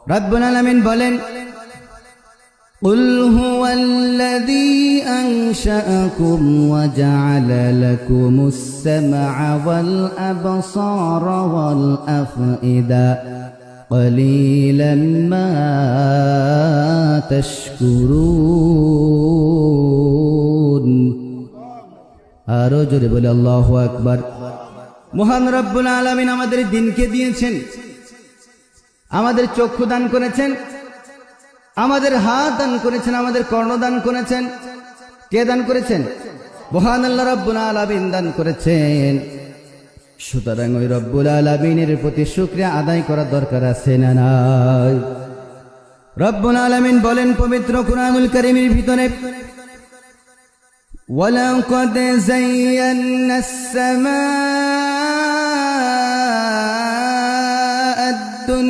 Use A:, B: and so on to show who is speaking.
A: রব্বুল আলামিন বলেন, قل هو الذي أنشأكم وجعل لكم السمع والأبصار والأفئدة قليلا ما تشكرون। আরো জোরে বলে আল্লাহু আকবার। মহান রব্বুল আলামিন আমাদের দিনকে দিয়েছেন, আমাদের চক্ষু দান করেছেন, আমাদের হাত দান করেছেন, আমাদের কর্ণ দান করেছেন। কে দান করেছেন? মহান আল্লাহ রব্বুল আলামিন দান করেছেন। সুতরাং ওই রব্বুল আলামিনের প্রতি শুকরিয়া আদায় করার দরকার আছে না নাই? রব্বুল আলামিন বলেন পবিত্র কুরআনুল কারীমের ভিতরে, ওয়ালাকাদ যায়্যানাস সামা